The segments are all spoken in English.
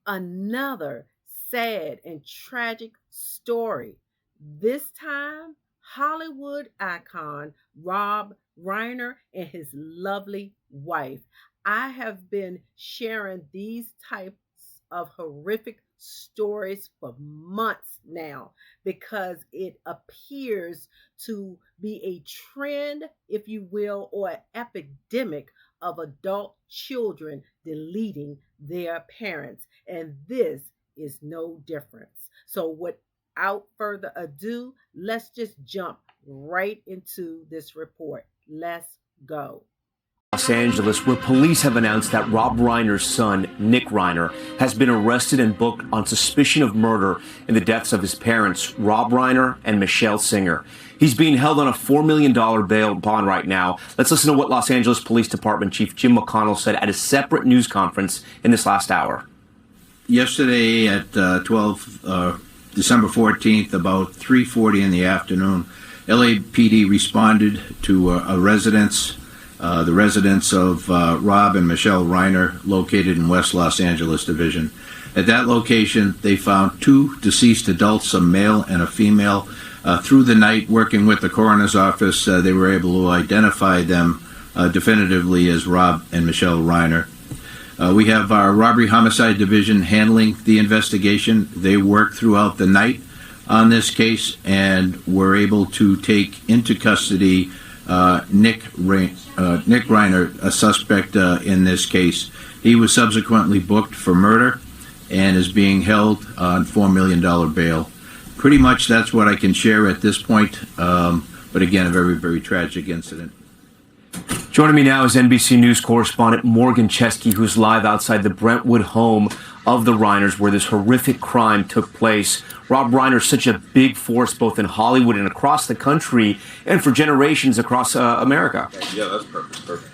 Another sad and tragic story. This time, Hollywood icon Rob Reiner and his lovely wife. I have been sharing these types of horrific stories for months now because it appears to be a trend, if you will, or an epidemic of adult children deleting their parents. And this is no difference. So, without further ado, let's just jump right into this report. Let's go. Los Angeles, where police have announced that Rob Reiner's son, Nick Reiner, has been arrested and booked on suspicion of murder in the deaths of his parents, Rob Reiner and Michele Singer. He's being held on a $4 million bail bond right now. Let's listen to what Los Angeles Police Department Chief Jim McConnell said at a separate news conference in this last hour. Yesterday at December 14th, about 3:40 in the afternoon, LAPD responded to a residence. The residence of Rob and Michele Reiner, located in West Los Angeles Division. At that location, they found two deceased adults, a male and a female. Through the night, working with the coroner's office, they were able to identify them definitively as Rob and Michele Reiner. We have our Robbery Homicide Division handling the investigation. They worked throughout the night on this case and were able to take into custody Nick Reiner, a suspect in this case. He was subsequently booked for murder and is being held on $4 million bail. Pretty much that's what I can share at this point, but again, a very, very tragic incident. Joining me now is NBC News correspondent Morgan Chesky, who's live outside the Brentwood home of the Reiners, where this horrific crime took place. Rob Reiner is such a big force both in Hollywood and across the country and for generations across America. Yeah, that's perfect.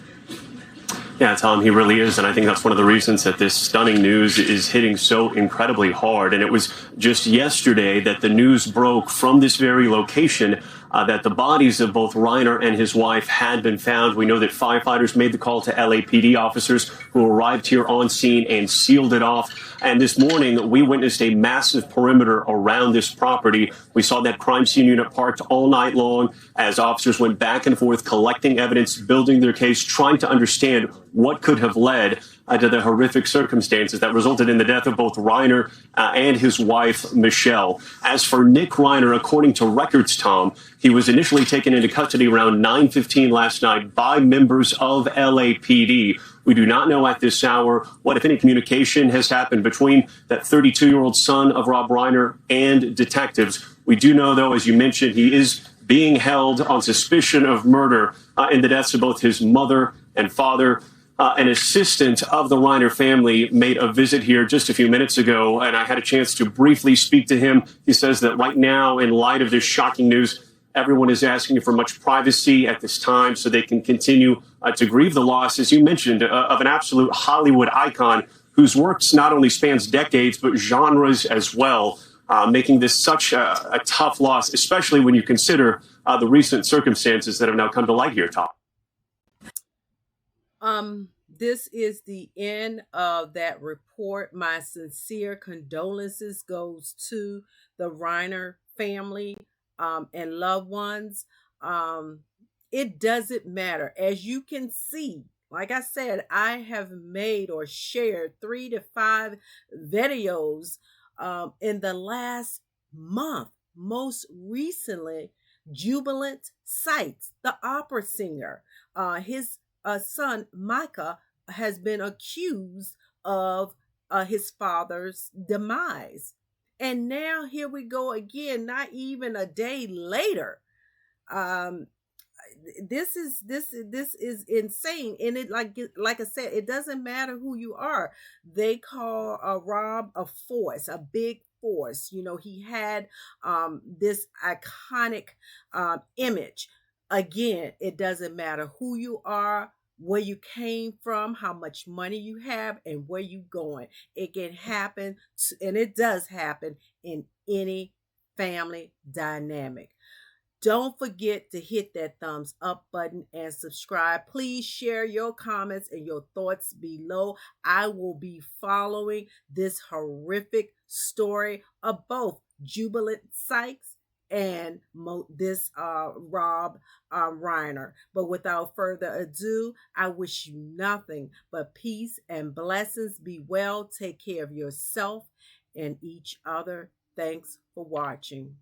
Yeah, Tom, he really is. And I think that's one of the reasons that this stunning news is hitting so incredibly hard. And it was just yesterday that the news broke from this very location that the bodies of both Reiner and his wife had been found. We know that firefighters made the call to LAPD officers who arrived here on scene and sealed it off. And this morning, we witnessed a massive perimeter around this property. We saw that crime scene unit parked all night long as officers went back and forth collecting evidence, building their case, trying to understand what could have led to the horrific circumstances that resulted in the death of both Reiner and his wife, Michele. As for Nick Reiner, according to records, Tom, he was initially taken into custody around 9:15 last night by members of LAPD. We do not know at this hour what, if any, communication has happened between that 32-year-old son of Rob Reiner and detectives. We do know, though, as you mentioned, he is being held on suspicion of murder in the deaths of both his mother and father. An assistant of the Reiner family made a visit here just a few minutes ago, and I had a chance to briefly speak to him. He says that right now, in light of this shocking news, everyone is asking for much privacy at this time so they can continue to grieve the loss, as you mentioned, of an absolute Hollywood icon whose works not only spans decades, but genres as well, making this such a tough loss, especially when you consider the recent circumstances that have now come to light here, Tom. This is the end of that report. My sincere condolences goes to the Reiner family and loved ones. It doesn't matter. As you can see, like I said, I have made or shared 3 to 5 videos in the last month. Most recently, Jubilant Sykes, the opera singer, his son Micah has been accused of his father's demise. And now here we go again, not even a day later. This is insane. And it like I said, it doesn't matter who you are. They call Rob a force, a big force. You know, he had this iconic image. Again, it doesn't matter who you are, where you came from, how much money you have, and where you going. It can happen, and it does happen in any family dynamic. Don't forget to hit that thumbs up button and subscribe. Please share your comments and your thoughts below. I will be following this horrific story of both Jubilant Sykes and this Rob Reiner. But without further ado, I wish you nothing but peace and blessings. Be well, take care of yourself and each other. Thanks for watching.